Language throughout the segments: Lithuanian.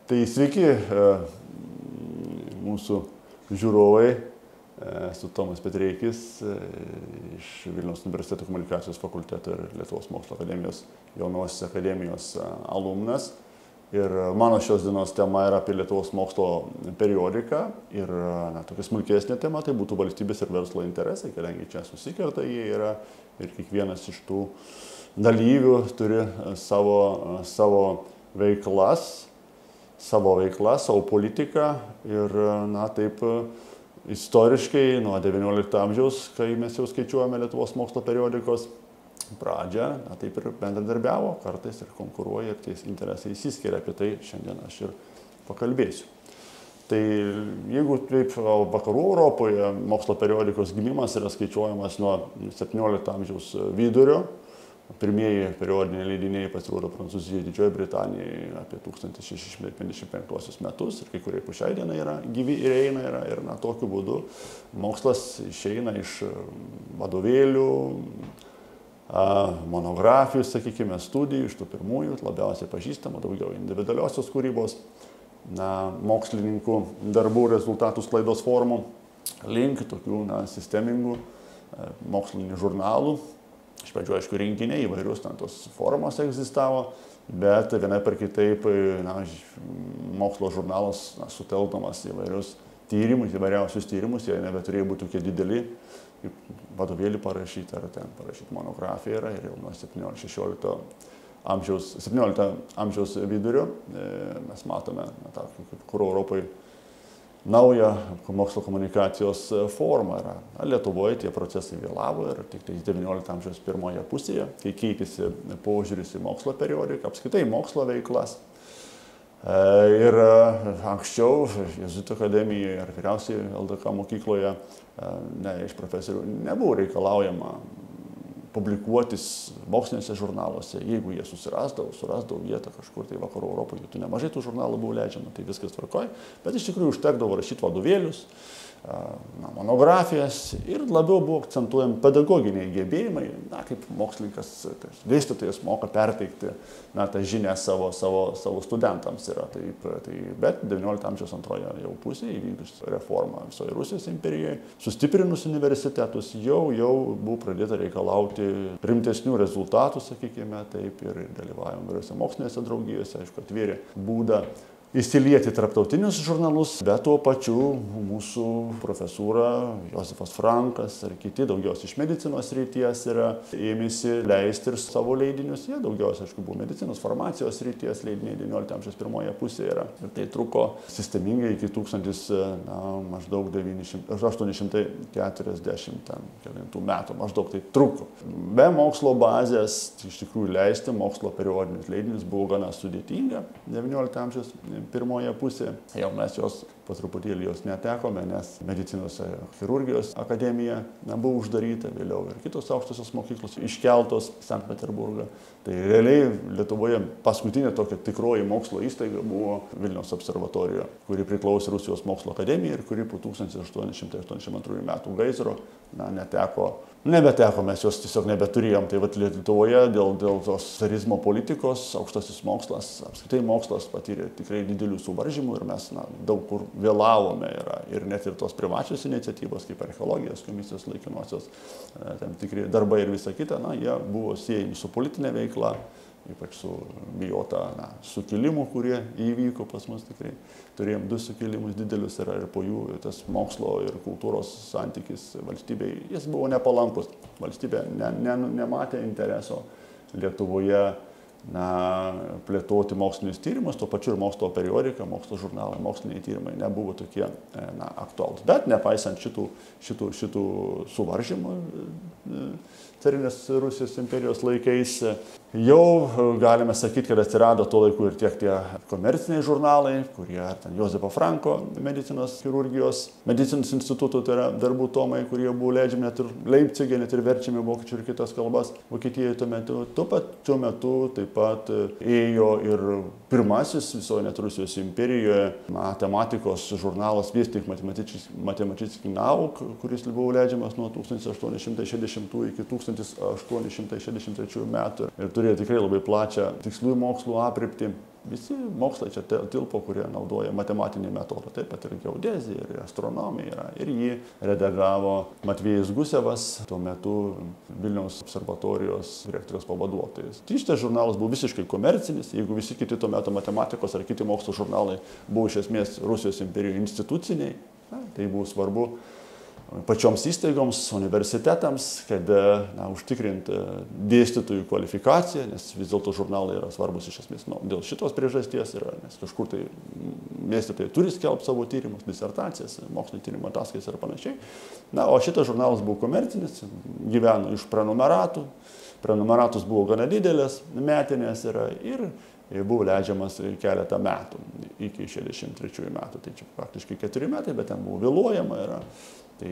Tai sveiki mūsų žiūrovai, esu Tomas Petreikis iš Vilniaus universiteto komunikacijos fakulteto ir Lietuvos mokslo akademijos jaunosios akademijos alumnas. Ir mano šios dienos tema yra apie Lietuvos mokslo periodiką ir tokia smulkesnė tema, tai būtų valstybės ir verslo interesai, kadangi čia susikerta jie yra ir kiekvienas iš tų dalyvių turi savo veiklas, savo politiką ir taip istoriškai nuo XIX amžiaus, kai mes jau skaičiuojame Lietuvos mokslo periodikos pradžią, taip ir bendradarbiavo, kartais ir konkuruoja ir tie interesai išsiskiria, apie tai šiandien aš ir pakalbėsiu. Tai jeigu taip vakarų Europoje mokslo periodikos gimimas yra skaičiuojamas nuo XVII amžiaus vidurio, pirmieji periodiniai leidiniai pasirodo Prancūzijoje, Didžiojoje Britanijoje apie 1655 metus ir kai kurie po šiai dienai yra gyvi ir eina ir tokiu būdu mokslas išeina iš vadovėlių, monografijų, sakykime, studijų, iš tų pirmųjų, labiausiai pažįstamų, daugiau individualiosios kūrybos, mokslininkų darbų rezultatų sklaidos formų, link tokių sistemingų mokslinių žurnalų. Iš pradžių, aišku, rinkiniai įvairius tos formos egzistavo, bet vienaip ar kitaip mokslo žurnalas sutelkdamas įvairius tyrimus, įvairiausius tyrimus, jie nebeturėjo būti tokie dideli, vadovėlį parašyti ar ten parašyti monografiją yra ir jau nuo 17 amžiaus vidurio mes matome kur Europoje naują mokslo komunikacijos formą yra. Lietuvoje tie procesai vėlavo ir tik XIX amžiaus pirmoje pusėje, kai keitėsi požiūris į mokslo periodiką, apskritai mokslo veiklas. Ir anksčiau Jėzuitų akademijoje ar vyriausioje LDK mokykloje iš profesorių nebuvo reikalaujama publikuotis mokslinėse žurnaluose, jeigu jie surasdavo vietą kažkur tai vakarų Europoje, tų nemažai tų žurnalų buvo leidžiama, tai viskas tvarkoj, bet iš tikrųjų užtekdavo rašyti vadovėlius, monografijas ir labiau buvo akcentuojami pedagoginiai gebėjimai, kaip mokslininkas, dėstytojas moka perteikti tą žinią savo studentams yra. Bet XIX amžiaus antroje jau pusėje įvykdus reformą visoje Rusijos imperijoje, sustiprinus universitetus, jau buvo pradėta reikalauti rimtesnių rezultatų, sakykime, taip ir dalyvavom įvairiose mokslinėse draugijose, aišku, atvėrė būdą įsilieti tarptautinius žurnalus, bet tuo pačiu mūsų profesūra, Josifas Frankas ar kiti, daugiausiai iš medicinos srities ėmėsi leisti ir savo leidinius. Jie daugiausiai, aišku, buvo medicinos farmacijos srities leidiniai XIX amžiaus pirmoje pusėje yra. Ir tai truko sistemingai iki maždaug 840 metų, maždaug tai truko. Be mokslo bazės, iš tikrųjų leisti mokslo periodinius leidinius buvo gana sudėtinga XIX amžiaus pirmoje pusėje. Jau mes jos po truputėlį jos netekome, nes medicinos chirurgijos akademija buvo uždaryta, vėliau ir kitos aukštosios mokyklos iškeltos Sankt Peterburgą. Tai realiai Lietuvoje paskutinė tokia tikroji mokslo įstaiga buvo Vilniaus observatorija, kuri priklausė Rusijos mokslo akademijai ir kuri po 1882 metų gaisro nebeteko, mes jos tiesiog nebeturėjom. Tai Lietuvoje dėl tos carizmo politikos aukštasis mokslas, apskritai mokslas patyrė tikrai didelių suvaržymų ir mes daug kur vėlavome ir net ir tos privačios iniciatyvos, kaip archeologijos komisijos laikinosios, tam tikri darbai ir visa kita, jie buvo siejami su politinė veikla, ypač su bijota sukilimų, kurie įvyko pas mus tikrai. Turėjom 2 sukilimus didelius ir po jų tas mokslo ir kultūros santykis valstybei, jis buvo nepalankus. Valstybė nematė intereso Lietuvoje plėtoti mokslinius tyrimus, tuo pačiu ir mokslo periodika, mokslo žurnalai, moksliniai tyrimai nebuvo tokie aktualūs. Bet nepaisant šitų suvaržymų carinės Rusijos imperijos laikais, jau galime sakyti, kad atsirado tuo laiku ir tiek tie komerciniai žurnalai, kurie ten Josifo Franko medicinos chirurgijos, medicinos institutų, tai yra darbų tomai, kurie buvo leidžiami net ir Leipcige, net ir verčiami vokiečių ir kitas kalbas Vokietijoje tuo metu. Tuo pačiu metu taip pat ėjo ir pirmasis visoje net Rusijos imperijoje matematikos žurnalas Viestik matematický nauk, kuris buvo leidžiamas nuo 1860 iki 1863 metų ir turėjo tikrai labai plačią tiksliųjų mokslų aprėptį. Visi mokslai čia tilpo, kurie naudoja matematinį metodą, taip pat ir geodezija, ir astronomija yra. Ir jį redagavo Matvėjus Gusevas, tuo metu Vilniaus observatorijos direktoriaus pavaduotojas. Tai šitas žurnalas buvo visiškai komercinis, jeigu visi kiti tuo metu matematikos ar kiti mokslo žurnalai buvo iš esmės Rusijos imperijų instituciniai, tai buvo svarbu pačioms įstaigoms, universitetams, kad užtikrinti dėstytojų kvalifikaciją, nes vis dėlto žurnalai yra svarbus iš esmės dėl šitos priežasties, nes kažkur tai dėstytojai turi skelbti savo tyrimus, disertacijas, mokslinio tyrimo ataskaitas ir panašiai. O šitas žurnalas buvo komercinis, gyveno iš prenumeratų, prenumeratus buvo gana didelės, metinės ir buvo leidžiamas keletą metų, iki 63 metų, tai čia praktiškai 4 metai, bet ten buvo vėluojama yra. Tai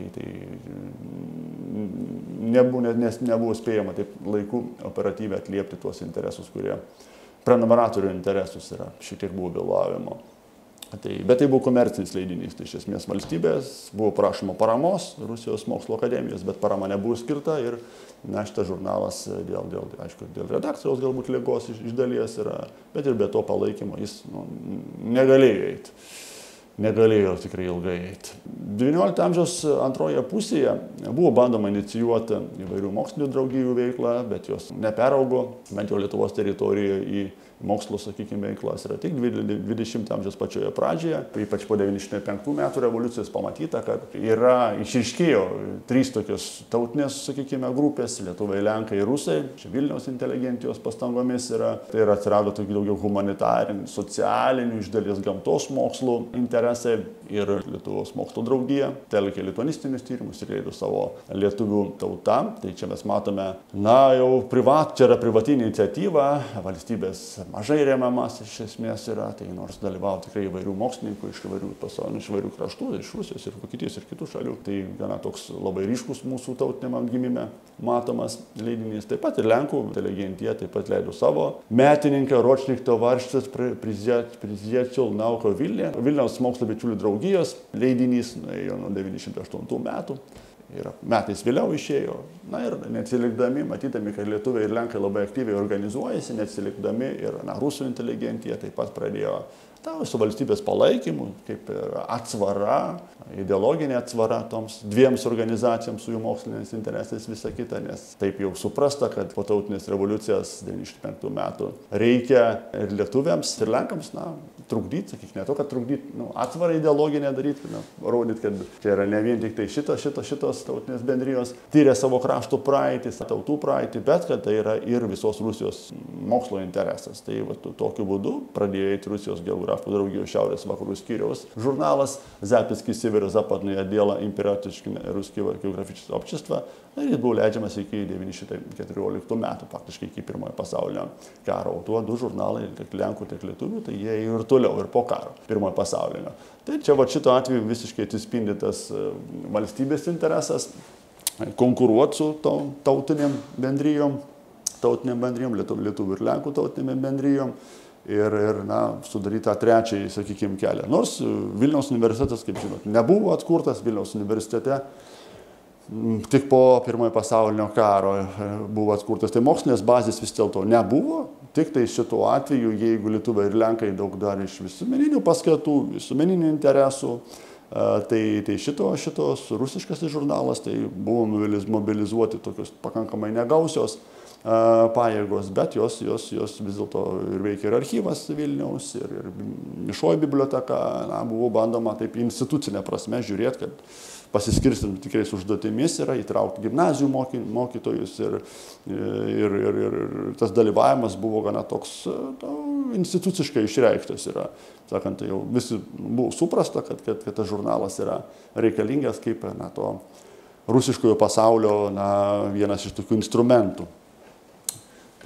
nebuvo spėjama taip laiku operatyviai atliepti tuos interesus, kurie prenumeratorių interesus yra. Šiek tiek buvo vėlavimo. Bet tai buvo komercinis leidinys. Tai iš esmės valstybės buvo prašoma paramos Rusijos mokslo akademijos, bet parama nebuvo skirta ir šitas žurnalas dėl redakcijos galbūt ligos iš dalies yra, bet ir be to palaikymo jis negalėjo eiti. Negalėjo tikrai ilgai eiti. XIX amžiaus antroje pusėje buvo bandoma inicijuoti įvairių mokslinių draugijų veiklą, bet jos neperaugo, bent jau Lietuvos teritorijoje į mokslo, sakykime, veiklas yra tik 20 amžiaus pačioje pradžioje, ypač po 95 metų revoliucijos pamatyta, kad išryškėjo 3 tokios tautinės, sakykime, grupės - Lietuvai, Lenkai ir Rusai, čia Vilniaus inteligentijos pastangomis yra, tai yra atsirado daugiau humanitarinių, socialinių, iš dalies gamtos mokslų interesai ir Lietuvos mokslo draugija telkė lituanistinius tyrimus ir leido savo lietuvių tautą. Tai čia mes matome, čia yra privati iniciatyva, valstybės mažai remiamas iš esmės yra, tai nors dalyvavo tikrai įvairių mokslininkų iš įvairių pasaulio, iš įvairių kraštų, iš Rusijos ir Vokietijos ir kitų šalių. Tai gana toks labai ryškus mūsų tautiniam atgimime matomas leidinys. Taip pat ir Lenkų inteligentija taip pat leido savo metininką Ročnik tovarštis Priziečiul Nauko Vilniaus mokslo bičiulių draugijos leidinys nuėjo nuo 98 metų. Ir metais vėliau išėjo. Ir neatsilikdami, matydami, kad lietuviai ir lenkai labai aktyviai organizuojasi, neatsilikdami ir rusų inteligentija taip pat pradėjo su valstybės palaikymu, kaip atsvara, ideologinė atsvara toms 2 organizacijoms su jų moksliniais interesais visą kitą, nes taip jau suprasta, kad po tautinės revoliucijos 95 metų reikia ir lietuviams, ir lenkams, trukdyti, sakykime, ne to, kad trukdyti, atsvarą ideologinę daryti, rodyti, kad čia yra ne vien tik tai šitos tautinės bendrijos, tyria savo krašto praeitį, tautų praeitį, bet kad tai yra ir visos Rusijos mokslo interesas. Tai tokiu būdu pradėjo eiti Rusijos geografų draugijos šiaurės vakarų skyriaus žurnalas Zapiski Severо-Zapadnoje Dėla Imperativskое Ruskое geografičное общество. Ir jis buvo leidžiamas iki 1914 metų, faktiškai iki Pirmojo pasaulinio karo. O tuo 2 žurnalai, tiek Lenkų, tiek Lietuvių, tai jie ir toliau, ir po karo, Pirmojo pasaulinio. Tai čia šito atveju visiškai atsispindi tas valstybės interesas konkuruoti su tautiniam bendrijom, Lietuvių ir Lenkų tautinėm bendrijom. Ir sudaryti tą trečiąjį, sakykime, kelią. Nors Vilniaus universitetas, kaip žinot, nebuvo atkurtas. Vilniaus universitete tik po Pirmojo pasaulinio karo buvo atkurtas. Tai mokslinės bazės vis dėlto nebuvo. Tik tai šituo atveju, jeigu lietuviai ir lenkai daug darė iš visuomeninių paskatų, visuomeninių interesų, tai šitos rusiškas žurnalas, tai buvo mobilizuoti tokios pakankamai negausios pajėgos, bet jos vis dėlto ir veikia ir archyvas Vilniaus, ir viešoji biblioteka, buvo bandoma taip institucinė prasme žiūrėti, kad pasiskirstant tikrais užduotimis yra įtraukti gimnazijų mokytojus ir tas dalyvavimas buvo gana toks instituciškai išreikštas yra. Sakant, tai jau visi buvo suprasta, kad tas žurnalas yra reikalingas kaip to rusiškojo pasaulio vienas iš tokių instrumentų.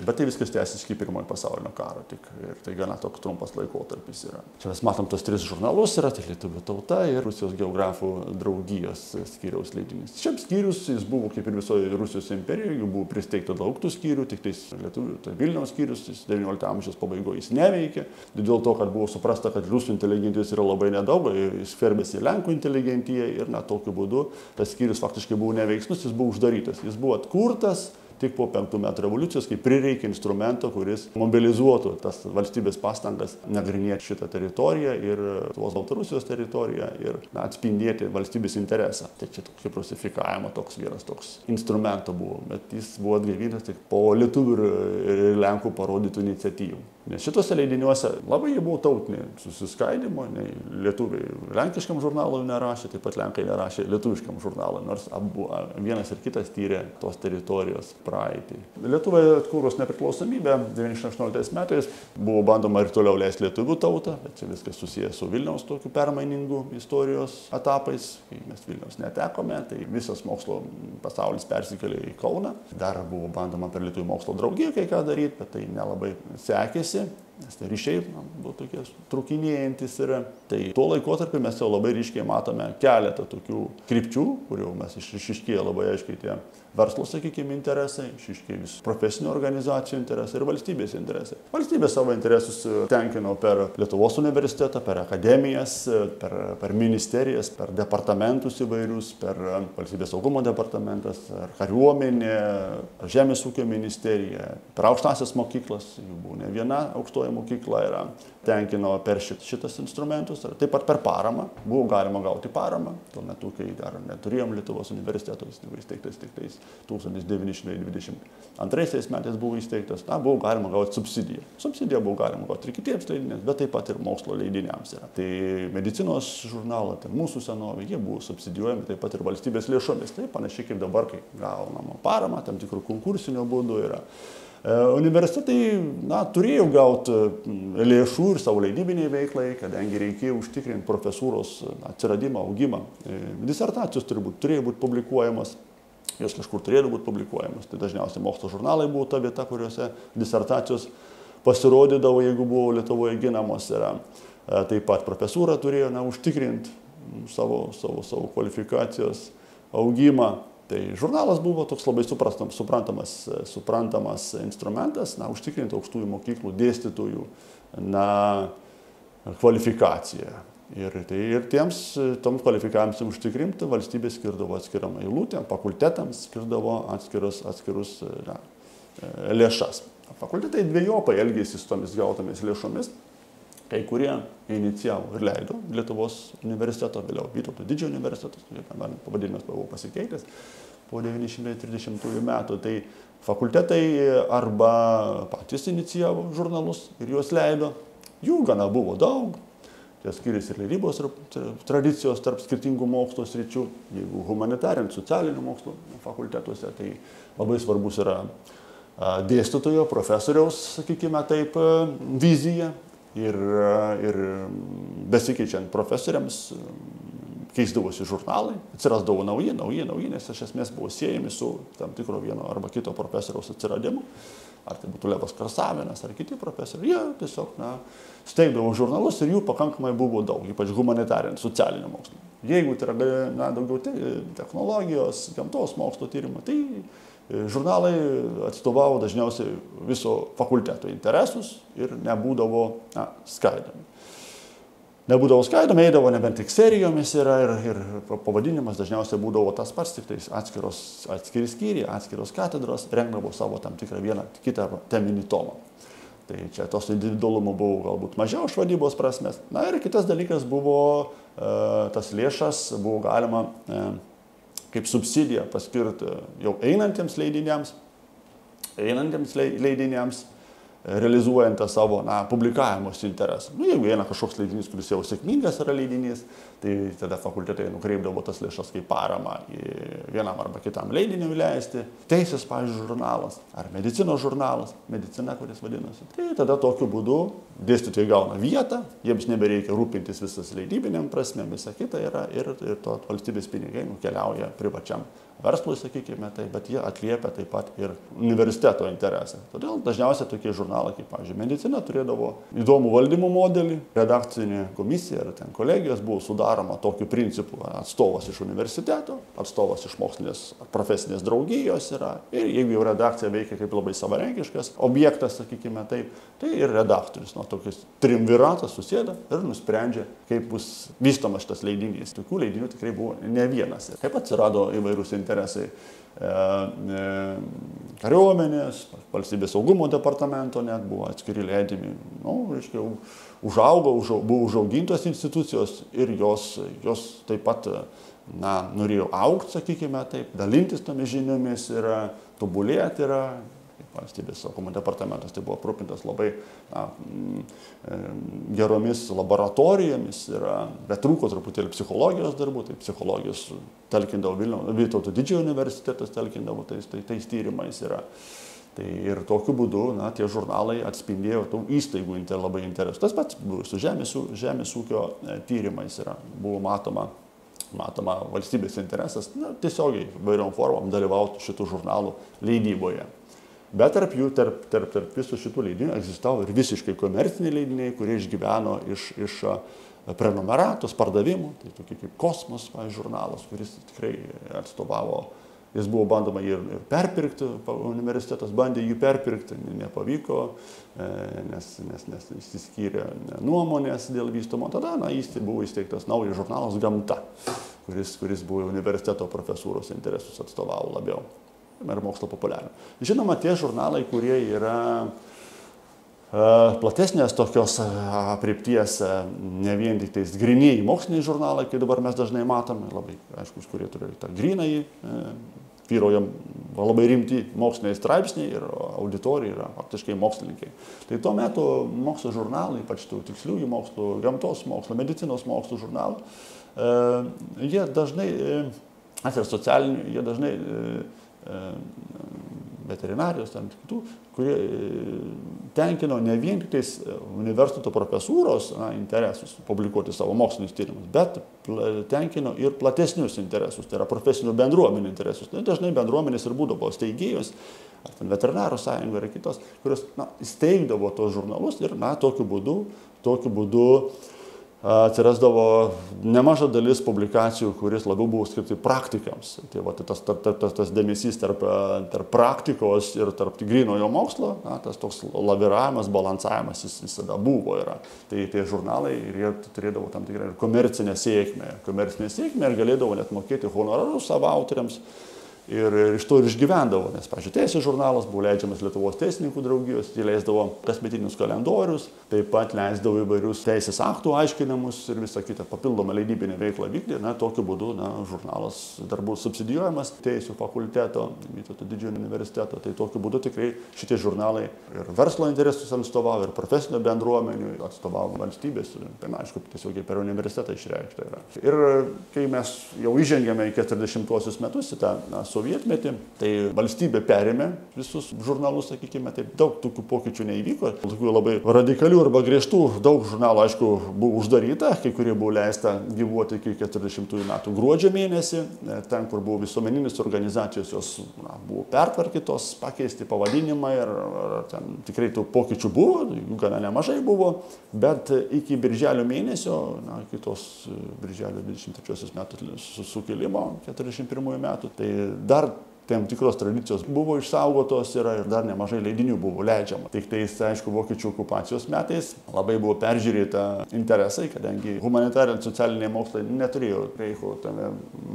Bet tai viskas tęsis iki Pirmojo pasaulinio karo, ir tai gana toks trumpas laikotarpis yra. Čia mes matom tos 3 žurnalus, yra tai Lietuvių tauta ir Rusijos geografų draugijos skyriaus leidinys. Šiaip skyrius jis buvo kaip ir visoje Rusijos imperijoje, jų buvo pristeigta daug tų skyrių, tik tais Lietuvių, tai Vilniaus skyrius, XIX amžiaus pabaigoje jis neveikė, dėl to, kad buvo suprasta, kad rusų inteligentijos yra labai nedaug, jis skverbėsi į Lenkų inteligentiją ir tokiu būdu tas skyrius faktiškai buvo neveiksnus, jis buvo uždarytas, jis buvo atkurtas tik po 5 metų revoliucijos, kai prireikė instrumento, kuris mobilizuotų tas valstybės pastangas nagrinėti šitą teritoriją ir Baltarusijos teritoriją ir atspindėti valstybės interesą. Tai čia kaip rusifikavimo toks vienas toks instrumento buvo, bet jis buvo atgaivintas tik po lietuvių ir lenkų parodytų iniciatyvų. Nes šitose leidiniuose labai buvo tautinė susiskaidimo, nei lietuviai lenkiškam žurnalui nerašė, taip pat lenkai nerašė lietuviškam žurnalui, nors abu, vienas ir kitas tyrė tos teritorijos praeitį. Lietuvai atkūrus nepriklausomybę 1918 metais buvo bandoma ir toliau leisti lietuvių tautą, bet čia viskas susijęs su Vilniaus tokiu permainingų istorijos etapais, kai mes Vilniaus netekome, tai visas mokslo pasaulis persikėlė į Kauną. Dar buvo bandoma per Lietuvių mokslo draugiją kai ką daryti, bet tai nelabai sekėsi, nes tai ryšiai buvo tokie trukinėjantis yra. Tai tuo laikotarpiu mes jau labai ryškiai matome keletą tokių krypčių, kurių mes išryškėja labai aiškiai tie verslo, sakykime, interesai, išryškėja visų profesinių organizacijų interesai ir valstybės interesai. Valstybė savo interesus tenkino per Lietuvos universitetą, per akademijas, per ministerijas, per departamentus įvairius, per valstybės saugumo departamentas, ar kariuomenė, ar žemės ūkio ministerija, per aukštąsias mokyklas, jų buvo ne viena aukštoji mokykla yra, tenkino per šitas instrumentus, taip pat per paramą. Buvo galima gauti paramą, tuo metu, kai dar neturėjom Lietuvos universiteto, jis buvo įsteigtas tik 1922 metais buvo įsteigtas, buvo galima gauti subsidiją. Subsidiją buvo galima gauti ir kitiems leidiniams, bet taip pat ir mokslo leidiniams yra. Tai medicinos žurnalai, tai mūsų senovė, jie buvo subsidijuojami taip pat ir valstybės lėšomis. Tai panašiai kaip dabar, kai gaunama parama, tam tikrų konkursinio būdų yra. Universitetai turėjo gauti lėšų ir savo leidybiniai veiklai, kadangi reikėjo užtikrinti profesūros atsiradimą, augimą. Disertacijos turėjo būti publikuojamos, jos kažkur turėjo būti publikuojamos. Tai dažniausiai mokslo žurnalai buvo ta vieta, kuriuose disertacijos pasirodydavo, jeigu buvo Lietuvoje ginamos. Taip pat profesūra turėjo užtikrinti savo kvalifikacijos augimą. Tai žurnalas buvo toks labai suprantamas instrumentas, užtikrinti aukštųjų mokyklų dėstytojų kvalifikaciją. Ir toms kvalifikacijoms užtikrinti valstybė skirdavo atskiram eilutėm, fakultetams skirdavo atskirus lėšas. Fakultetai dvejopai elgėsi su tomis gautomis lėšomis. Kai kurie inicijavo ir leido Lietuvos universiteto, vėliau Vytauto Didžiojo universitetas, pavadinimas buvo pasikeitęs po 1930 metų. Tai fakultetai arba patys inicijavo žurnalus ir juos leido. Jų gana buvo daug. Tai skiriasi ir leidybos tradicijos tarp skirtingų mokslo sričių. Jeigu humanitarinių, socialinių mokslo fakultetuose, tai labai svarbus yra dėstytojo, profesoriaus, sakykime taip, vizija. Ir besikeičiant profesoriams keisdavosi žurnalai, atsirasdavo nauji, nes iš esmės buvo siejami su tam tikro vieno arba kito profesoriaus atsiradimu. Ar tai būtų Levas Karsavinas ar kiti profesoriai, jie tiesiog steigdavo žurnalus ir jų pakankamai buvo daug, ypač humanitarinio, socialinio mokslo. Jeigu tai yra daugiau technologijos, gamtos mokslo tyrimo, tai žurnalai atstovavo dažniausiai viso fakulteto interesus ir nebūdavo skaidomi. Eidavo nebent tik serijomis ir pavadinimas dažniausiai būdavo tas pats, tik atskiri skyriai, atskiros katedros rengdavo savo tam tikrą vieną kitą teminį tomą. Tai čia tos individualumo buvo galbūt mažiau iš vadybos prasmės. Ir kitas dalykas buvo, tas lėšas buvo galima kaip subsidiją paskirti jau einantiems leidiniams, realizuojant tą savo publikavimosi interesą. Jeigu eina kažkoks leidinys, kuris jau sėkmingas yra leidinys, tai tada fakultetai nukreipdavo tas lėšas kaip paramą vienam arba kitam leidiniui leisti. Teisės, pavyzdžiui, žurnalas ar medicinos žurnalas, medicina, kuris vadinasi. Tai tada tokiu būdu dėstytojai gauna vietą, jiems nebereikia rūpintis visas leidybiniam prasmėm, visa kita yra ir to valstybės pinigai nukeliauja privačiam verslui, sakykime, bet jie atliepia taip pat ir universiteto interesą. Todėl dažniausiai tokie žurnalai, kaip, pavyzdžiui, medicina, turėdavo įdomų valdymo modelį, redakcinė komisija ir ten kolegijos buvo sudaroma tokiu principu: atstovas iš universiteto, atstovas iš mokslinės profesinės draugijos yra, ir jeigu jau redakcija veikia kaip labai savarankiškas objektas, sakykime taip, tai ir redaktorius tokius triumviratas susėda ir nusprendžia, kaip bus vystomas šitas leidinys. Tokių leidinių tikrai buvo ne vienas. Taip atsirado įvairūs interesai kariuomenės, valstybės saugumo departamento net buvo atskiri leidimi. Reiškia, buvo užaugintos institucijos ir jos taip pat norėjo augti, sakykime taip, dalintis tomis žiniomis ir tobulėti yra. Valstybės saugumo departamentas tai buvo aprūpintas labai geromis laboratorijomis, bet trūko truputėlį psichologijos darbų, tai psichologijos talkindavo Vytauto Didžiojo universitetas talkindavo tais tyrimais. Tai ir tokiu būdu tie žurnalai atspindėjo tų įstaigų labai interesų. Tas pats buvo su žemės ūkio tyrimais, buvo matoma valstybės interesas tiesiogiai vairiom formom dalyvauti šitų žurnalų leidyboje. Bet tarp visų šitų leidinių egzistavo ir visiškai komerciniai leidiniai, kurie išgyveno iš prenumeratos, pardavimų. Tai tokie kaip Kosmos žurnalas, kuris tikrai atstovavo, jis buvo bandoma ir perpirkti, universitetas bandė jį perpirkti, nepavyko, nes išsiskyrė nuomonės dėl vystymo. Tada buvo įsteigtas naujas žurnalas Gamta, kuris buvo universiteto profesūros interesus atstovavo labiau. Ir mokslo populiarinimo. Žinoma, tie žurnalai, kurie yra platesnės tokios aprėpties, ne vien tik tais grynieji moksliniai žurnalai, kai dabar mes dažnai matome, labai aiškus, kurie turi tą grynąjį, vyroja labai rimti moksliniai straipsniai ir auditorija yra faktiškai mokslininkai. Tai tuo metu mokslo žurnalai, ypač tų tiksliųjų mokslų, gamtos mokslo, medicinos mokslo žurnalų, jie dažnai, socialinių, jie dažnai veterinarijos, kitų, kurie tenkino ne vien tik tais universiteto profesūros interesus publikuoti savo mokslinius tyrimus, bet tenkino ir platesnius interesus, tai yra profesinių bendruomenių interesus. Dažnai bendruomenės ir būdavo steigėjos, ar ten veterinarų sąjunga ir kitos, kurios steigdavo tos žurnalus ir tokiu būdu atsirasdavo nemaža dalis publikacijų, kuris labiau buvo skirti praktikams. Tai tas dėmesys tarp praktikos ir tarp grynojo mokslo, tas toks laviravimas, balansavimas jis visada buvo. Tai tie žurnalai ir jie turėdavo tam tikrą komercinę sėkmę. Ir galėdavo net mokėti honorarus savo autoriams. Ir iš to ir išgyvendavo, nes, pavyzdžiui, Teisės žurnalas buvo leidžiamas Lietuvos teisininkų draugijos, jie leisdavo kasmetinius kalendorius, taip pat leisdavo įvairius teisės aktų aiškinimus ir visą kitą papildomą leidybinę veiklą vykdė. Tokiu būdu žurnalas dar buvo subsidijuojamas Teisų fakulteto, Vytauto Didžiojo universiteto. Tai tokiu būdu tikrai šitie žurnalai ir verslo interesus atstovavo, ir profesinio bendruomenių atstovavo valstybės, aišku, tiesiogiai per universitetą išreikšta yra. Ir kai mes jau įžengėme į 40-uosius metus, į tą sovietmetį, tai valstybė perėmė visus žurnalus, sakykime, taip daug tokių pokyčių neįvyko, tokių labai radikalių arba griežtų, daug žurnalų, aišku, buvo uždaryta, kai kurie buvo leista gyvuoti iki 40 metų gruodžio mėnesį, ten, kur buvo visuomeninės organizacijos, jos buvo pertvarkytos, pakeisti pavadinimai ir ten tikrai tų pokyčių buvo, jų gana nemažai buvo, bet iki birželio mėnesio, iki tos birželio 23 metų sukilimo 41 metų, tai dar tam tikros tradicijos buvo išsaugotos ir dar nemažai leidinių buvo leidžiama. Tik tais, aišku, vokiečių okupacijos metais labai buvo peržiūrėta interesai, kadangi humanitariniai socialiniai mokslai neturėjo Reicho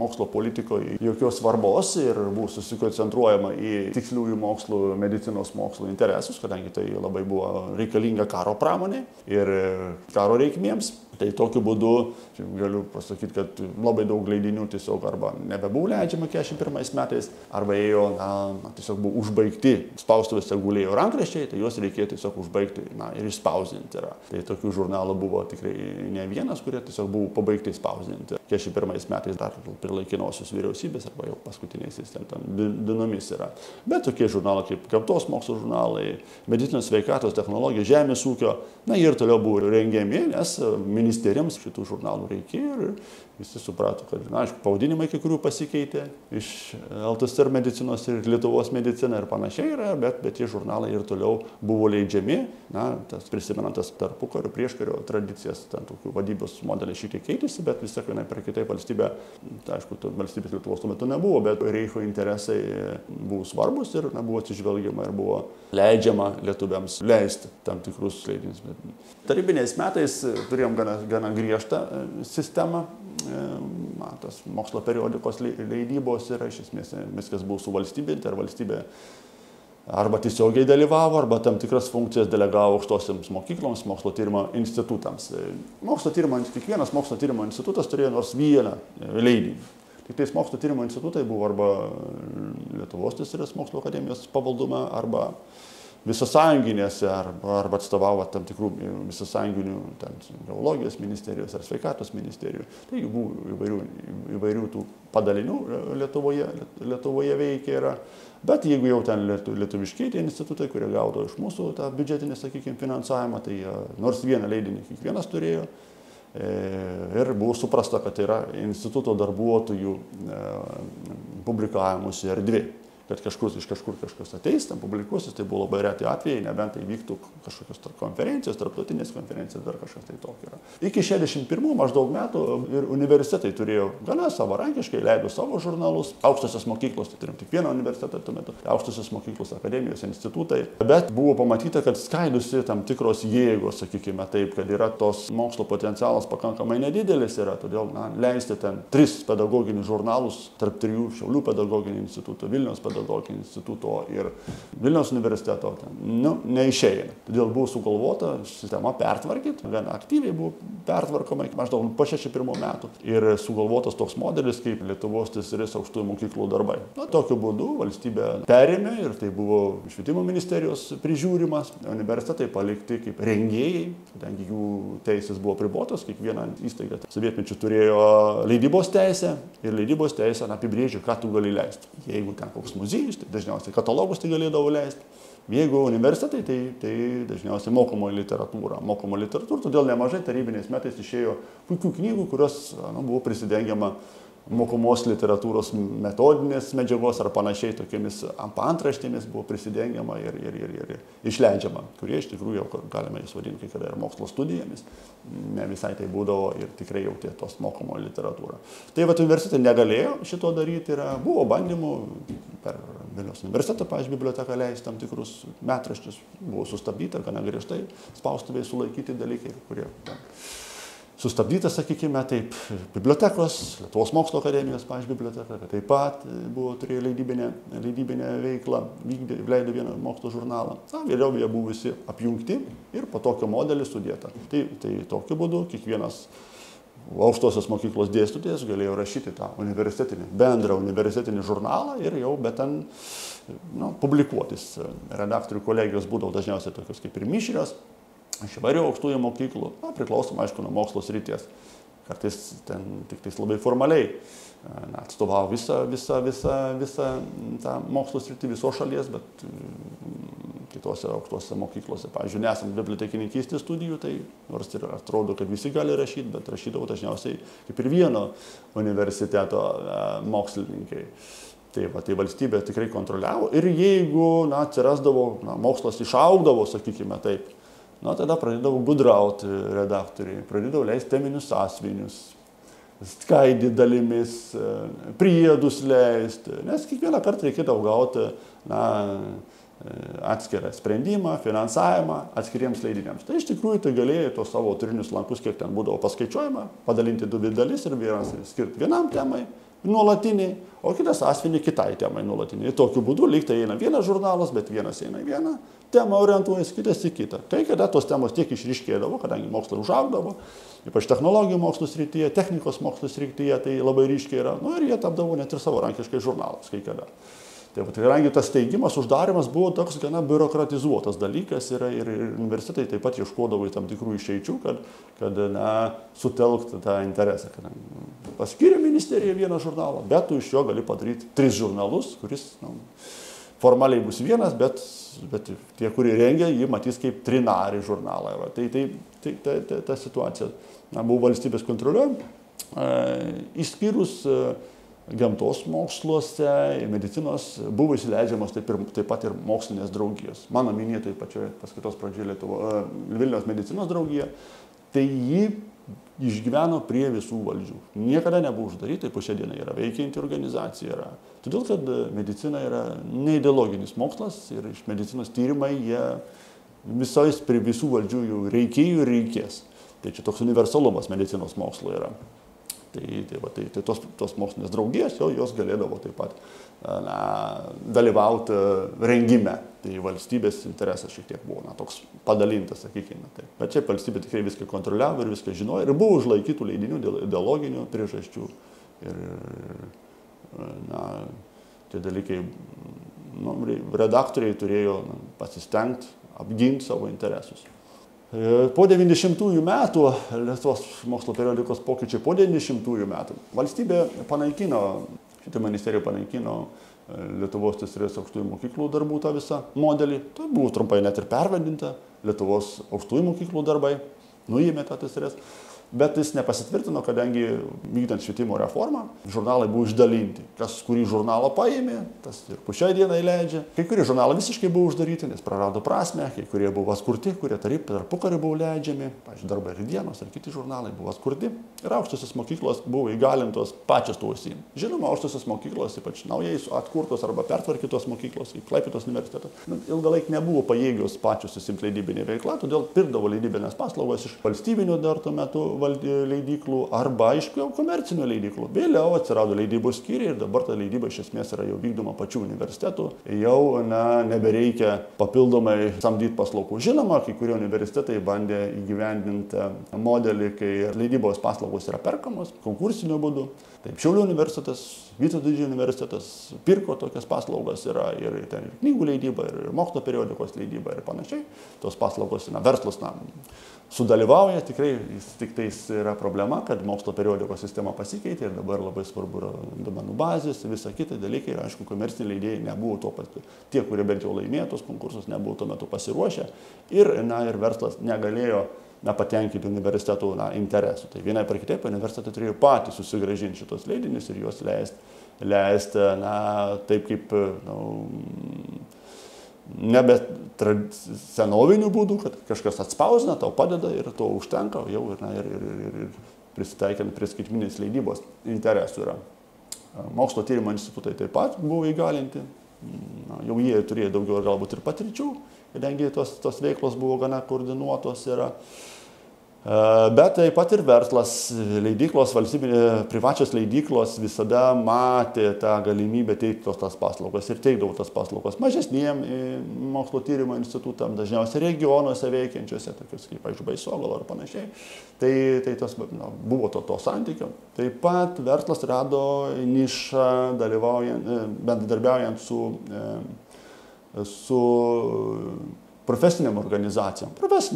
mokslo politikoje jokios svarbos ir buvo susikoncentruojama į tiksliųjų mokslų, medicinos mokslų interesus, kadangi tai labai buvo reikalinga karo pramonė ir karo reikmėms. Tai tokiu būdu galiu pasakyti, kad labai daug leidinių tiesiog arba nebebuvo leidžiama 41 metais, arba ėjo, tiesiog buvo užbaigti, spaustuvėse gulėjo rankraščiai, tai juos reikėjo tiesiog užbaigti ir išspausdinti. Tai tokių žurnalų buvo tikrai ne vienas, kurie tiesiog buvo pabaigti spausdinti. 41 metais dar prie laikinosios vyriausybės arba jau paskutiniaisiais dienomis yra. Bet tokie žurnalai kaip gamtos mokslo žurnalai, medicinos sveikatos technologijos, žemės ūkio, jie ir toliau buvo rengiami, nes ministerijoms šitų žurnalų reikėjo ir visi suprato, kad, aišku, pavadinimai kai kurių pasikeitė iš LTSR medicinos ir Lietuvos medicina ir panašiai yra, bet tie žurnalai ir toliau buvo leidžiami, prisimenant tas tarpukario, prieškario tradicijas, ten tokių vadybos modeliai šiek tiek keitėsi, bet vis tiek vienai per kitaip valstybė, aišku, valstybės Lietuvos tuo metu nebuvo, bet Reicho interesai buvo svarbus ir buvo atsižvelgiama ir buvo leidžiama lietuviams leisti tam tikrus leidinius. Tarybiniais metais turėjom gana griežtą sistemą tas mokslo periodikos leidybos yra iš esmės viskas buvo suvalstybinta ir valstybė arba tiesiogiai dalyvavo, arba tam tikras funkcijas delegavo aukštosiams mokykloms, mokslo tyrimo institutams. Kiekvienas mokslo tyrimo institutas turėjo nors vieną leidinį. Tik tais mokslo tyrimo institutai buvo arba Lietuvos teisės mokslo akademijos pavaldume, arba visasąjunginėse, arba atstovavo tam tikrų visasąjunginių geologijos ministerijos ar sveikatos ministerijų. Tai buvo įvairių tų padalinių Lietuvoje veikia yra. Bet jeigu jau ten lietuviškiai tie institutai, kurie gaudo iš mūsų tą biudžetinį, sakykime, finansavimą, tai nors vieną leidinį kiekvienas turėjo. Ir buvo suprasta, kad tai yra instituto darbuotojų publikavimuose erdvė. Kad iš kažkur kažkas ateis, ten publikuosis, tai buvo labai reti atvejai, nebent tai vyktų kažkokios konferencijos, tarptautinės konferencijos, dar kažkas tai tokio yra. Iki 61 maždaug metų ir universitetai turėjo gana savarankiškai, leido savo žurnalus, aukštosios mokyklos, tai turim tik vieną universitetą tuo metu, aukštosios mokyklos, akademijos, institutai, bet buvo pamatyta, kad skaidosi tam tikros jėgos, sakykime taip, kad yra tos mokslo potencialas pakankamai nedidelis yra, todėl leisti ten 3 pedagoginius žurnalus, tarp 3 Šiaulių pedagoginio instituto, Vilniaus pedagoginio instituto ir Vilniaus universiteto neišeina. Todėl buvo sugalvota sistema pertvarkyti, gana aktyviai buvo pertvarkoma maždaug po 61 metų ir sugalvotas toks modelis kaip Lietuvos TSRS aukštųjų mokyklų darbai. Tokiu būdu valstybė perėmė ir tai buvo švietimo ministerijos prižiūrimas, universitetai palikti kaip rengėjai, kadangi jų teisės buvo pribotos, kiekviena įstaiga sovietmečiu turėjo leidybos teisę ir leidybos teisę apibrėžia, ką tu gali leisti. Jeigu ten koks muziejus, tai dažniausiai katalogus tai galėdavo leisti. Jeigu universitetai, tai dažniausiai mokomo literatūra, todėl nemažai tarybiniais metais išėjo puikių knygų, kurios buvo prisidengiama mokomos literatūros metodinės medžiagos ar panašiai tokiamis paantraštėmis buvo prisidengiama ir išleidžiama, kurie iš tikrųjų jau galime jas vadinti kai kada ir mokslo studijomis. Ne visai tai būdavo ir tikrai jautė tos mokomo literatūrą. Tai universitetai negalėjo šito daryti, buvo bandymų per Vilniaus universitetą, pavyzdžiui, biblioteką leisti tam tikrus metraščius, buvo sustabdyta gana griežtai, spaustuvėje sulaikyti dalykai, kurie sustabdyta, sakykime, taip, bibliotekos, Lietuvos mokslo akademijos, pavyzdžiui, biblioteka, taip pat turėjo leidybinę veiklą, leido vieną mokslo žurnalą. Vėliau jie buvo visi apjungti ir po tokio modelį sudėta. Tai tokiu būdu kiekvienas aukštosios mokyklos dėstytojas galėjo rašyti tą bendrą universitetinį žurnalą ir jau bet ten publikuotis. Redaktorių kolegijos būdavo dažniausiai tokios kaip ir mišrios, iš įvairių aukštųjų mokyklų, priklausom, aišku, nuo mokslo srities. Kartais ten tik tais labai formaliai atstovavo visą tą mokslo sritį visos šalies, bet kitose aukštose mokyklose, pavyzdžiui, nesant bibliotekininkystės studijų, tai nors ir atrodo, kad visi gali rašyti, bet rašydavo dažniausiai kaip ir vieno universiteto mokslininkai. Tai valstybė tikrai kontroliavo ir jeigu atsirasdavo, mokslas išaugdavo, sakykime taip, tada pradėdavo gudrauti redaktoriai, pradėdavo leisti teminius sąsiuvinius, skaidyti dalimis, priedus leisti, nes kiekvieną kartą reikėdavo gauti atskirą sprendimą, finansavimą atskiriems leidiniams. Tai iš tikrųjų tai galėjo tos savo autorinius lankus, kiek ten būdavo paskaičiuojama, padalinti 2 dalis ir vienas skirti vienam temai nuolatiniai, o kitas sąsiuvinį kitai temai nuolatiniai. Ir tokiu būdu lyg tai eina vienas žurnalas, bet vienas eina į vieną temą orientuojasi, kitas į kitą. Kai kada tos temos tiek išryškėdavo, kadangi mokslas užaugdavo, ypač technologijų mokslo srityje, technikos mokslo srityje, tai labai ryškiai yra, ir jie tapdavo net ir savarankiškai žurnalas kai kada. Tai kadangi tas steigimas, uždarimas buvo toks gana biurokratizuotas dalykas ir universitetai taip pat ieškodavo į tam tikrų išeičių, kad sutelkti tą interesą. Paskyrė ministerija vieną žurnalą, bet tu iš jo gali padaryti 3 žurnalus, kuris formaliai bus vienas, bet tie, kurie rengia, jį matys kaip trinarį žurnalą. Tai ta situacija buvo valstybės kontroliuojama, išskyrus gamtos moksluose, medicinos buvo įsileidžiamos taip pat ir mokslinės draugijos. Mano minėtai pačioje paskaitos pradžioje Vilniaus medicinos draugija, tai ji išgyveno prie visų valdžių. Niekada nebuvo uždaryta, po šią dieną yra veikianti organizacija. Todėl, kad medicina yra neideologinis mokslas ir iš medicinos tyrimai jie visais prie visų valdžių jau reikėjo ir reikės. Tai čia toks universalumas medicinos mokslo yra. Tai tos mokslinės draugijos, jos galėdavo taip pat dalyvauti rengime. Tai valstybės interesas šiek tiek buvo toks padalintas, sakykime. Tai. Bet čia valstybė tikrai viską kontroliavo ir viską žinojo ir buvo užlaikytų leidinių dėl ideologinių priežasčių. Ir tie dalykai, redaktoriai turėjo pasistengti apginti savo interesus. Po 90-ųjų metų, Lietuvos mokslo periodikos pokyčiai po 90-ųjų metų, valstybė panaikino, šitą ministeriją panaikino Lietuvos TSRS aukštųjų mokyklų darbų tą visą modelį. Tai buvo trumpai net ir pervadinta Lietuvos aukštųjų mokyklų darbai, nuėmė tą TSRS. Bet jis nepasitvirtino, kadangi vykdant švietimo reformą, žurnalai buvo išdalinti. Kas kurį žurnalą paėmė, tas ir po šiai dienai leidžia. Kai kurie žurnalai visiškai buvo uždaryti, nes prarado prasmę, kai kurie buvo atkurti, kurie tarpukariu buvo leidžiami. Pavyzdžiui, Darbai ir Dienos ar kiti žurnalai buvo atkurti. Ir aukštosios mokyklos buvo įgalintos pačios to užsiimti. Žinoma, aukštosios mokyklos, ypač naujai atkurtos arba pertvarkytos mokyklos, kaip Klaipėdos universitetas, ilgalaik nebuvo pajėgios pačios užsiimti leidybinę veiklą, todėl pirkdavo leidybinės paslaugas iš valstybinių dar tuo metu leidyklų arba aišku komercinių leidyklų. Vėliau atsirado leidybos skyriai ir dabar ta leidyba iš esmės yra jau vykdoma pačių universitetų. Jau nebereikia papildomai samdyti paslaugų. Žinoma, kai kurie universitetai bandė įgyvendinti modelį, kai leidybos paslaugos yra perkamos konkursiniu būdu. Taip, Šiaulių universitetas, Vytauto Didžiojo universitetas pirko tokias paslaugas ir ten ir knygų leidyba, ir mokslo periodikos leidyba ir panašiai. Tos paslaugos, verslas sudalyvauja, tikrai tik tais yra problema, kad mokslo periodikos sistema pasikeitė ir dabar labai svarbu yra duomenų bazės, visa kita dalykai ir aišku, komerciniai leidėjai nebuvo to pat, tie, kurie bent jau laimėjo tos konkursus, nebuvo tuo metu pasiruošę ir verslas negalėjo patenkinti universitetų interesų. Tai vienai per kitaip universitetai turėjo patys susigrąžinti šitos leidinius ir juos leisti taip kaip nebe senovinių būdų, kad kažkas atspausina, tau padeda ir to užtenka, jau ir prisitaikiant prie skaitmeninės leidybos interesų yra. Mokslo tyrimo institutai taip pat buvo įgalinti, jau jie turėjo daugiau galbūt ir patirčių, kadangi tos veiklos buvo gana koordinuotos yra. Bet taip pat ir verslas, leidyklos, privačios leidyklos visada matė tą galimybę teikti tas paslaugas ir teikdavo tas paslaugas mažesniem mokslo tyrimo institutam, dažniausiai regionuose veikiančiuose, tokius kaip, pavyzdžiui, Baisogala ar panašiai. Tai buvo to santykio. Taip pat verslas rado nišą bendradarbiaujant su profesiniam organizacijom,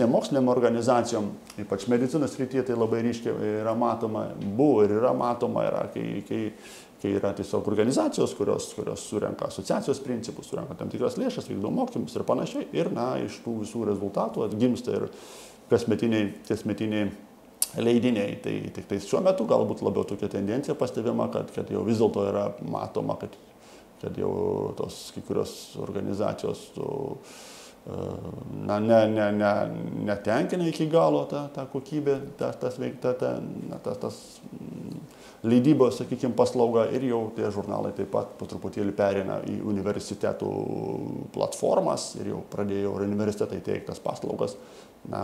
moksliniam organizacijom, ypač medicinos srityje tai labai ryškiai yra matoma, buvo ir yra matoma, kai yra tiesiog organizacijos, kurios surenka asociacijos principus, surenka tam tikras lėšas, vykdo mokymus ir panašiai, ir iš tų visų rezultatų atgimsta ir kasmetiniai leidiniai. Tai tik tai šiuo metu galbūt labiau tokia tendencija pastebima, kad jau vis dėlto yra matoma, kad jau tos kai kurios organizacijos netenkina iki galo tą kokybę, tas leidybos, sakykime, paslauga ir jau tie žurnalai taip pat po truputėlį pereina į universitetų platformas ir jau pradėjo universitetai teikti tas paslaugas,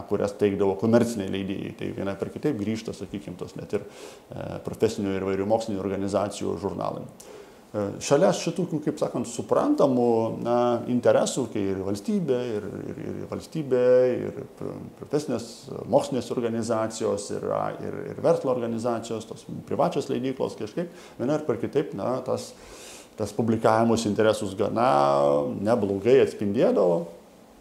kurias teikdavo komerciniai leidėjai. Tai vienai per kitaip grįžta, sakykime, tos net ir profesinių ir vairių mokslinių organizacijų žurnalai. Šalia šitų, kaip sakant, suprantamų interesų, kai ir valstybė, ir profesinės mokslinės organizacijos, ir verslo organizacijos, tos privačios leidyklos kažkaip, vienai ir per kitaip, tas publikavimus interesus gana neblogai atspindėdavo.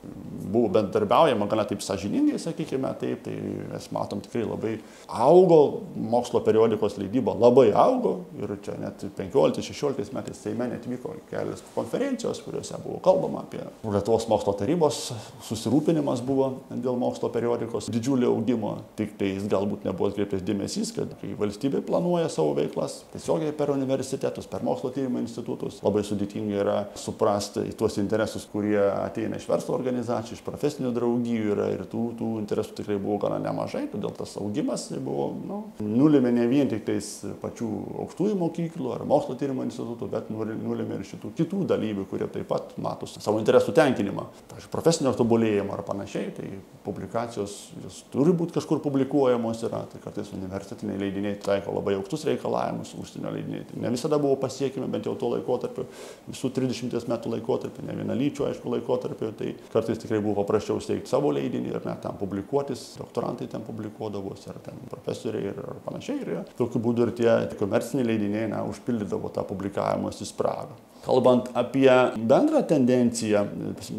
Buvo bendarbiaujama gana taip sąžiningai, sakykime, taip, tai mes matom tikrai labai augo, mokslo periodikos leidyba labai augo ir čia net 15-16 metais Seime net vyko kelios konferencijos, kuriuose buvo kalbama apie Lietuvos mokslo tarybos susirūpinimas buvo dėl mokslo periodikos didžiulio augimo, tik tai jis galbūt nebuvo atkreiptas dėmesys, kad kai valstybė planuoja savo veiklas tiesiogiai per universitetus, per mokslo tyrimo institutus, labai sudėtinga yra suprasti tuos interesus, kurie ateina iš verslo organizacijų, organizacijų, iš profesinių draugijų yra ir tų interesų tikrai buvo gana nemažai, todėl tas augimas buvo, nulėmė ne vien tik tais pačių aukštųjų mokyklų ar mokslo tyrimo institutų, bet nulėmė ir šitų kitų dalyvių, kurie taip pat mato savo interesų tenkinimą, profesinio tobulėjimo ar panašiai, tai publikacijos jos turi būti kažkur publikuojamos yra, tai kartais universitetiniai leidiniai taiko labai aukštus reikalavimus, užsienio leidiniai tai ne visada buvo pasiekimi, bent jau tuo laikotarpiu, visų 30 metų laikotarpiu, ne vienalyčio, aišku, laikotarpiu, tai kartais tikrai buvo paprasčiau steigti savo leidinį ir net ten publikuotis, doktorantai ten publikuodavosi, ar ten profesoriai ir panašiai. Ir tokiu būdu ir tie komerciniai leidiniai užpildydavo tą publikavimosi spragą. Kalbant apie bendrą tendenciją,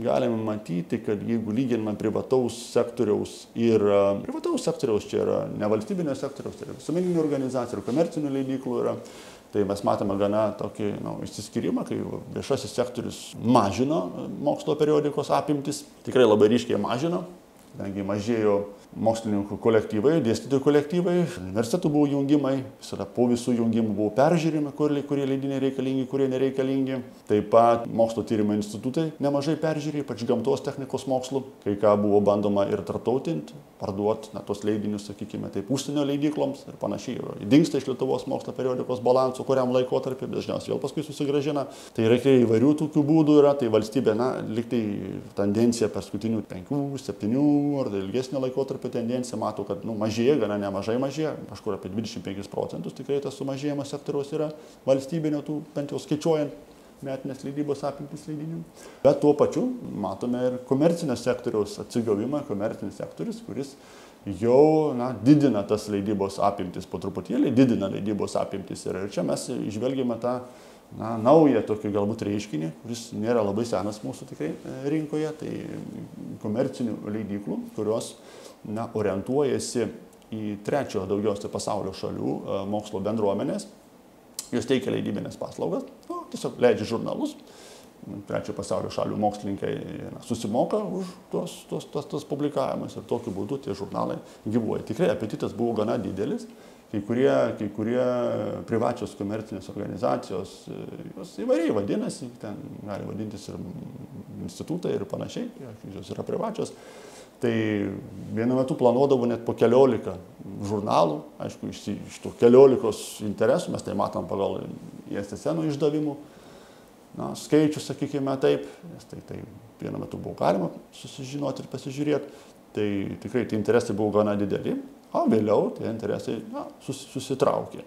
galime matyti, kad jeigu lyginame privataus sektoriaus ir privataus sektoriaus, čia yra nevalstybinio sektoriaus, tai yra visuomeninių organizacijų ir komercinių leidyklų yra, tai mes matome gana tokį išsiskyrimą, kai viešasis sektorius mažino mokslo periodikos apimtis, tikrai labai ryškiai mažino, kadangi mažėjo mokslininkų kolektyvai, dėstytojų kolektyvai, universitetų buvo jungimai, visada po visų jungimų buvo peržiūrimi, kurie leidiniai reikalingi, kurie nereikalingi. Taip pat mokslo tyrimo institutai nemažai peržiūrėjo, ypač gamtos technikos mokslų, kai ką buvo bandoma ir tarptautinti, parduoti tos leidinius, sakykime, taip užsienio leidykloms ir panašiai. Dingsta iš Lietuvos mokslo periodikos balanso, kuriam laikotarpiu, dažniausiai vėl paskui susigrąžina. Tai reikia įvairių tokių būdų yra, tai valstybė, liktai tendencija paskutinių 5, 7 ar ilgesnio laikotarpio tendencija mato, kad mažėja, gana nemažai mažėja, kažkur apie 25% tikrai tas sumažėjimas sektoriaus yra valstybinio, bent jau skaičiuojant metinės leidybos apimtis leidinių. Bet tuo pačiu matome ir komercinio sektoriaus atsigavimą, komercinis sektorius, kuris jau didina tas leidybos apimtis, po truputėlį didina leidybos apimtis. Ir čia mes išvelgiame tą naują tokį galbūt reiškinį, kuris nėra labai senas mūsų tikrai rinkoje, tai komercinių leidyklų, kurios orientuojasi į trečiojo daugiausiai pasaulio šalių mokslo bendruomenės. Jos teikia leidybinės paslaugas, tiesiog leidžia žurnalus. Trečiojo pasaulio šalių mokslininkai susimoka už tos publikavimus ir tokiu būdu tie žurnalai gyvuoja. Tikrai apetitas buvo gana didelis. Kai kurie privačios komercinės organizacijos, jos įvairiai vadinasi, ten gali vadintis ir institutai ir panašiai, jos yra privačios. Tai vienu metu planuodavo net po 14 žurnalų, aišku, iš tų 14 interesų, mes tai matom pagal ISSN išdavimų skaičius, sakykime taip, nes tai vienu metu buvo galima susižinoti ir pasižiūrėti, tai tikrai tie interesai buvo gana dideli. O vėliau tie interesai susitraukė,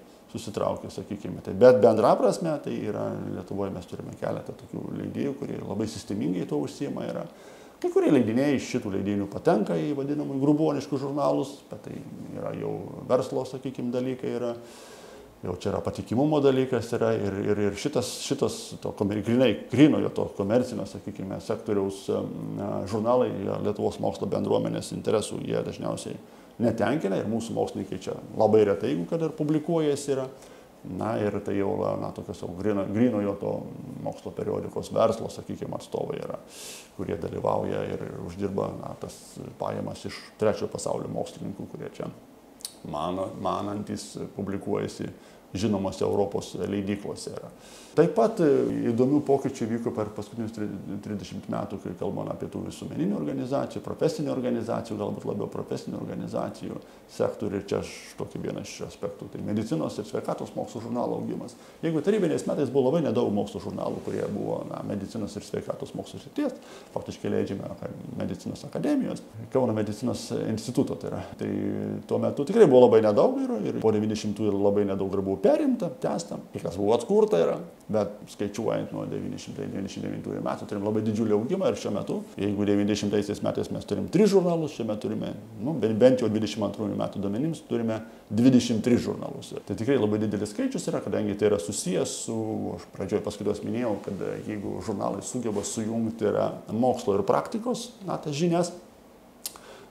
sakykime. Bet bendra prasme, tai yra Lietuvoje mes turime keletą tokių leidėjų, kurie labai sistemingai to užsiima. Kai kurie leidiniai iš šitų leidinių patenka į vadinamų gruboniškus žurnalus, bet tai yra jau verslo, sakykime, dalykai yra. Jau čia yra patikimumo dalykas yra ir šitas to grinojo to komercinio, sakykime, sektoriaus žurnalai Lietuvos mokslo bendruomenės interesų jie dažniausiai netenkina ir mūsų mokslininkai čia labai retai, jeigu kad ir publikuojasi yra. Ir tai jau tokios grinojo to mokslo periodikos verslo, sakykime, atstovai yra, kurie dalyvauja ir uždirba tas pajamas iš trečiojo pasaulio mokslininkų, kurie čia manantis publikuojasi žinomose Europos leidyklose yra. Taip pat įdomių pokyčių vyko per paskutinius 30 metų, kai kalbame apie tų visuomeninių organizacijų, profesinių organizacijų, galbūt labiau profesinių organizacijų sektorių. Ir čia aš tokį vieną iš aspektų, tai medicinos ir sveikatos mokslo žurnalo augimas. Jeigu tarybiniais metais buvo labai nedaug mokslo žurnalų, kurie buvo medicinos ir sveikatos mokslo srities, faktiškai leidžiame medicinos akademijos, Kauno medicinos instituto. Tai tuo metu tikrai buvo labai nedaug ir po 90-ųjų labai nedaug ir buvo perimta, tęsta, kas buvo atkurta yra. Bet skaičiuojant nuo 1999 metų turim labai didžiulį augimą ir šiuo metu, jeigu 90 metais mes turim 3 žurnalus, šiuo metu turime, bent jau 22 metų duomenims, turime 23 žurnalus. Tai tikrai labai didelis skaičius yra, kadangi tai yra susijęs su, aš pradžioje paskaitos minėjau, kad jeigu žurnalai sugeba sujungti yra mokslo ir praktikos, tas žinias,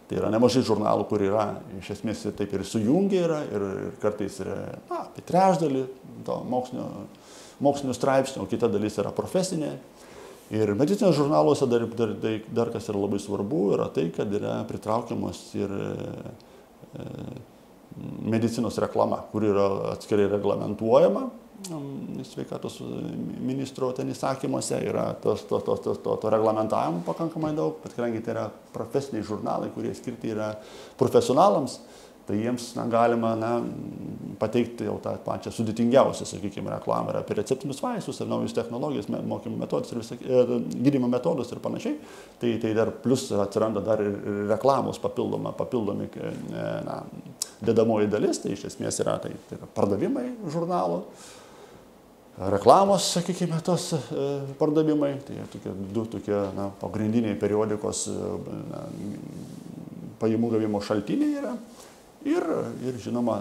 tai yra nemažai žurnalų, kur yra, iš esmės taip ir sujungia yra ir kartais yra apie trečdalį to mokslinių straipsnių, o kita dalis yra profesinė. Ir medicinos žurnaluose dar kas yra labai svarbu, yra tai, kad yra pritraukiamos ir medicinos reklama, kur yra atskirai reglamentuojama. Sveikatos ministro ten įsakymuose yra to reglamentavimo pakankamai daug, bet kadangi tai yra profesiniai žurnalai, kurie skirti yra profesionalams, tai jiems galima pateikti jau tą pačią sudėtingiausią, sakykime, reklamą apie receptinius vaistus ir naujus technologijas, mokymo metodus ir gydymo metodus ir panašiai. Tai dar plus atsiranda dar ir reklamos papildomi dedamoji dalis, tai iš esmės yra pardavimai žurnalo. Reklamos, sakykime, tos pardavimai, tai du tokie pagrindiniai periodikos pajamų gavimo šaltiniai yra ir žinoma,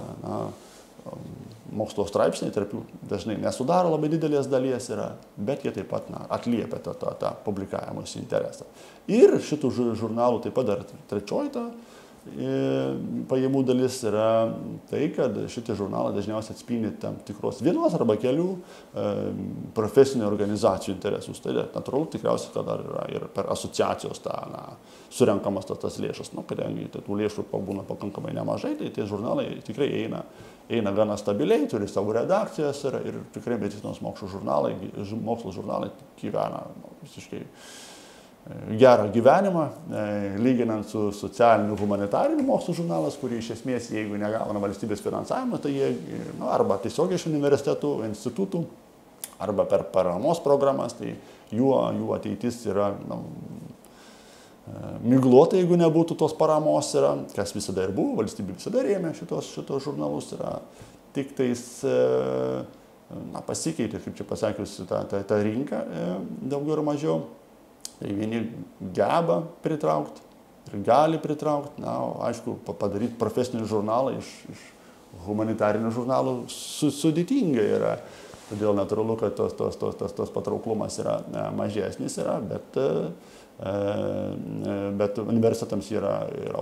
mokslo straipsniai, tarp jų dažnai nesudaro labai didelės dalies yra, bet jie taip pat atliepia tą publikavimus interesą. Ir šitų žurnalų taip pat dar trečioji pajamų dalis yra tai, kad šitie žurnalai dažniausiai atspindi tam tikros vienos arba kelių profesinių organizacijų interesus. Tai natūralu tikriausiai, kad dar yra ir per asociacijos surenkamas tas lėšas. Kadangi tų lėšų būna pakankamai nemažai, tai tie žurnalai tikrai eina gana stabiliai, turi savo redakcijas ir tikrai medicinos mokslo žurnalai gyvena visiškai gerą gyvenimą, lyginant su socialiniu humanitariniu mokslo žurnalas, kurį iš esmės, jeigu negauna valstybės finansavimą, tai jie arba tiesiogiai iš universitetų, institutų, arba per paramos programas, tai jų ateitis yra miglota, jeigu nebūtų tos paramos, kas visada ir buvo, valstybė visada rėmė šitos žurnalus, tik tais pasikeitė, kaip čia pasakius, ta rinka daugiau ir mažiau. Tai vieni geba pritraukti ir gali pritraukti, aišku, padaryti profesinį žurnalą iš humanitarinių žurnalų sudėtinga yra. Todėl natūralu, kad tos patrauklumas yra mažesnis, bet universitetams yra ir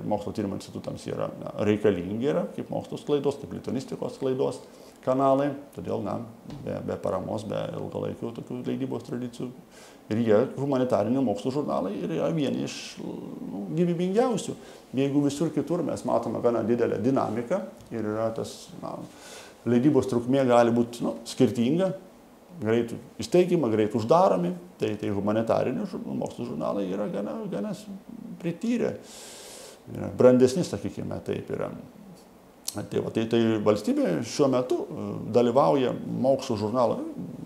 mokslo tyrimo institutams yra reikalingi kaip mokslo sklaidos, kaip lituanistikos sklaidos kanalai. Todėl be paramos, be ilgalaikių tokių leidybos tradicijų. Ir jie humanitarinių mokslo žurnalai yra vieni iš gyvybingiausių. Jeigu visur kitur mes matome gana didelę dinamiką ir yra tas leidybos trukmė gali būti skirtinga, greit įsteigima, greit uždaromi, tai humanitarinių mokslo žurnalai yra gana prityrę, brandesni, sakykime, taip yra. Tai valstybė šiuo metu dalyvauja mokslo žurnalo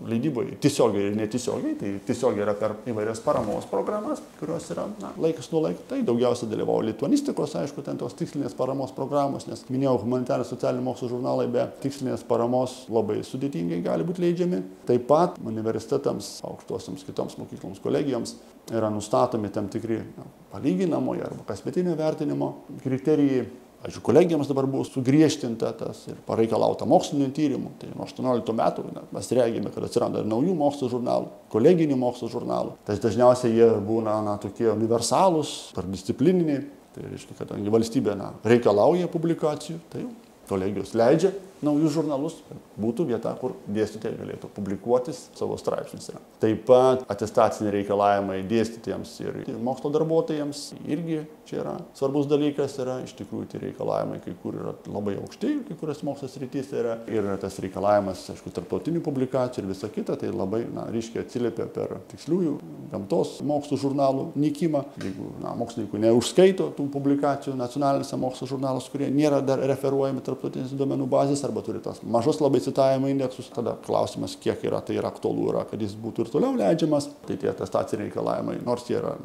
leidyboje tiesiogiai ir netiesiogiai. Tai tiesiogiai yra per įvairias paramos programas, kurios yra laikas nuo laiko. Tai daugiausia dalyvauja lituanistikos, aišku, ten tos tikslinės paramos programos, nes minėjau, humanitarinių socialinių mokslo žurnalai be tikslinės paramos labai sudėtingai gali būti leidžiami. Taip pat universitetams, aukštosiams kitoms mokykloms, kolegijoms yra nustatomi tam tikri palyginamojo arba kasmetinio vertinimo kriterijai. Aišku, kolegijams dabar buvo sugriežtinta tas ir pareikalauta mokslinio tyrimų. Tai nuo 18 metų mes regime, kad atsiranda ir naujų mokslo žurnalų, koleginių mokslo žurnalų. Tai dažniausiai jie būna tokie universalūs, tarpdisciplininiai. Tai reiškia, kadangi valstybė reikalauja publikacijų, tai kolegijos leidžia naujus žurnalus, būtų vieta, kur dėstytojai galėtų publikuotis savo straipsnius. Taip pat atestaciniai reikalavimai dėstytojams ir mokslo darbuotojams irgi čia yra svarbus dalykas. Iš tikrųjų, tie reikalavimai kai kur yra labai aukšti, kai kurias mokslo srityse yra. Ir tas reikalavimas, aišku, tarptautinių publikacijų ir visa kita, tai labai ryškiai atsiliepia per tiksliųjų gamtos mokslo žurnalų nykimą. Jeigu mokslininkų neužskaito tų publikacijų nacionaliniuose mokslo žurnaluose, kurie nėra dar referuojami tarptautinės duomenų bazės, arba turi tas mažos labai citavimo indeksus, tada klausimas, kiek yra, tai yra aktualu, kad jis būtų ir toliau leidžiamas. Tai tie atestaciniai reikalavimai, nors jie yra,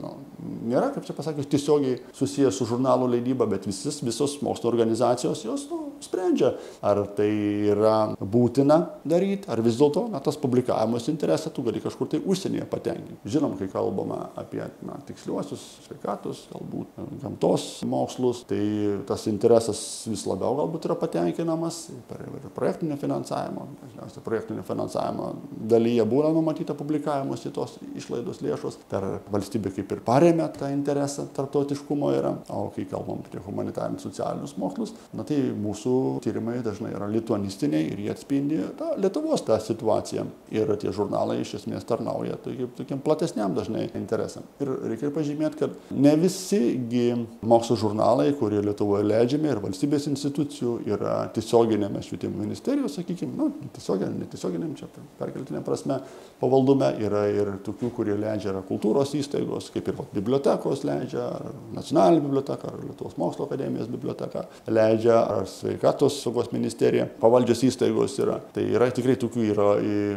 nėra, kaip čia pasakius, tiesiogiai susijęs su žurnalų leidyba, bet visos mokslo organizacijos jos sprendžia, ar tai yra būtina daryti, ar vis dėlto tas publikavimas interesą tu gali kažkur tai užsienyje patenkinti. Žinom, kai kalbama apie tiksliuosius sveikatos, galbūt gamtos mokslus, tai tas interesas vis labiau galbūt yra patenkinamas per projektinio finansavimo. Dažniausiai projektinio finansavimo dalyje būna numatyta publikavimuose tos išlaidos lėšos. Per valstybė kaip ir paremia tą interesą tarptautiškumo yra. O kai kalbam apie humanitarinius socialinius mokslus, tai mūsų mūsų tyrimai dažnai yra lituanistiniai ir jie atspindi Lietuvos tą situaciją. Ir tie žurnalai iš esmės tarnauja tokiam platesniam dažnai interesam. Ir reikia pažymėti, kad ne visigi mokslo žurnalai, kurie Lietuvoje leidžiami ir valstybės institucijų yra tiesioginėme švietimo ministerijos, sakykime, netiesioginėm čia perkeltinė prasme pavaldume, yra ir tokių, kurie leidžia yra kultūros įstaigos, kaip ir bibliotekos leidžia, ar nacionalinė biblioteka, ar Lietuvos mokslo akademijos biblioteka leidžia, ar sveikatos saugos ministerija, pavaldžios įstaigos yra. Tai yra tikrai tokių, yra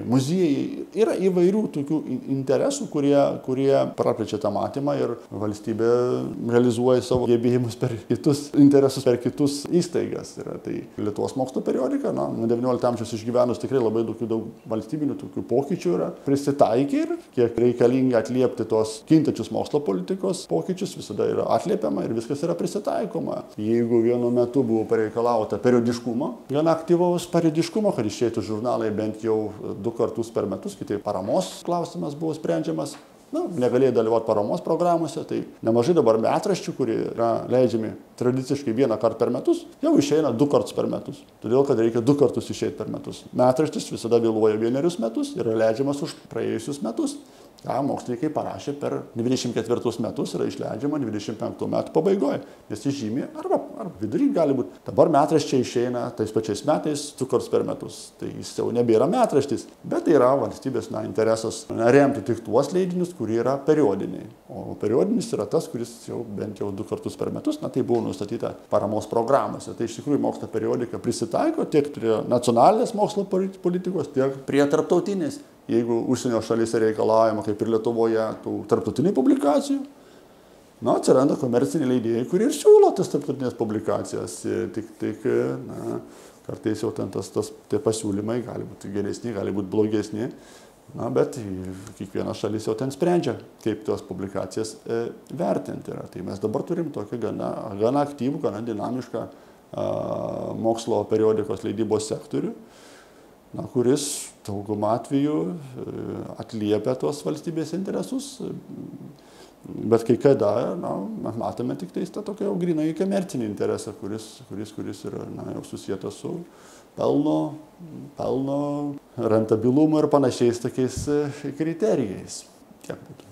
muziejai, yra įvairių tokių interesų, kurie praplečia tą matymą ir valstybė realizuoja savo gebėjimus per kitus interesus, per kitus įstaigas. Tai Lietuvos mokslo periodika, nuo 19 amžiaus išgyvenus tikrai labai daug valstybinių tokių pokyčių yra prisitaikė ir kiek reikalinga atliepti tos kintančius mokslo politikos pokyčius, visada yra atliepiama ir viskas yra prisitaikoma. Jeigu vienu metu buvo pareikalauta periodiškumo, gana aktyvaus periodiškumo, kad išeitų žurnalai bent jau 2 kartus per metus, kitaip paramos klausimas buvo sprendžiamas. Negalėjo dalyvauti paramos programuose, tai nemažai dabar metraščių, kurie yra leidžiami tradiciškai 1 kartą per metus, jau išeina 2 kartus per metus. Todėl, kad reikia 2 kartus išeiti per metus. Metraštis visada vėluoja 1 metus, yra leidžiamas už praėjusius metus. Mokslininkai parašė per 24 metus, yra išleidžiama 25 metų pabaigoje, nes jis žymi arba vidury gali būti. Dabar metraščiai išeina tais pačiais metais 2 kartus per metus. Tai jis jau nebėra metraštis, bet tai yra valstybės interesas remti tik tuos leidinius, kurie yra periodiniai. O periodinis yra tas, kuris jau bent jau 2 kartus per metus, tai buvo nustatyta paramos programose. Tai iš tikrųjų mokslo periodika prisitaiko tiek prie nacionalinės mokslo politikos, tiek prie tarptautinės. Jeigu užsienio šalyse reikalaujama, kaip ir Lietuvoje, tų tarptautinių publikacijų, atsiranda komerciniai leidėjai, kurie ir siūlo tas tarptautinės publikacijas. Tik kartais jau tie pasiūlymai gali būti geresni, gali būti blogesni, bet kiekviena šalis jau ten sprendžia, kaip tos publikacijas vertinti. Tai mes dabar turim tokį gana aktyvų, gana dinamišką mokslo periodikos leidybos sektorių, kuris daugumą atveju atliepia tuos valstybės interesus, bet kai kada mes matome tik tą tokį jau grynai komercinį interesą, kuris yra jau susijęs su pelno, rentabilumo ir panašiais tokiais kriterijais. Tiek būtų.